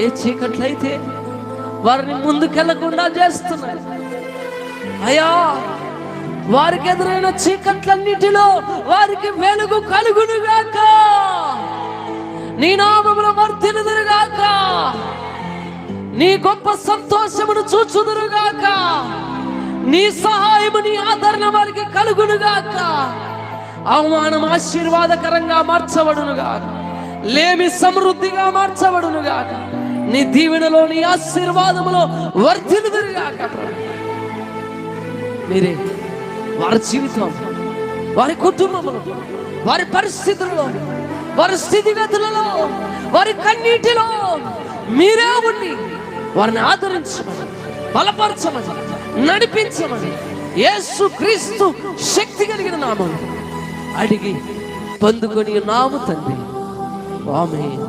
ఏ చీకట్లయితే వారిని ముందుకెళ్లకుండా చేస్తున్నాయి అయ్యా, వారికి ఎదురైన చీకట్లన్నిటిలో వారికి వెలుగు కలుగునుగాక, నీ నామములో వర్ధిల్లుదురుగాక, నీ గొప్ప సంతోషమును చూచుదురుగాక, నీ సహాయము నీ ఆదరణ వారికి కలుగునుగాక, అవమానం ఆశీర్వాదకరంగా మార్చబడునుగాక, లేమి సమృద్ధిగా మార్చబడునుగాక, నీ దీవెనలో నీ ఆశీర్వాదములో వర్ధిల్లుదురుగాక. మీరే వారి జీవితం, వారి కుటుంబంలో, వారి పరిస్థితులలో, వారి స్థితిగతులలో, వారి కన్నీటిలో మీరే ఉండి వారిని ఆదరించమని, బలపరచమని, నడిపించమని యేసు క్రీస్తు శక్తి కలిగిన నామములో అడిగి పొందుకొని నాము తండ్రి. ఆమేన్.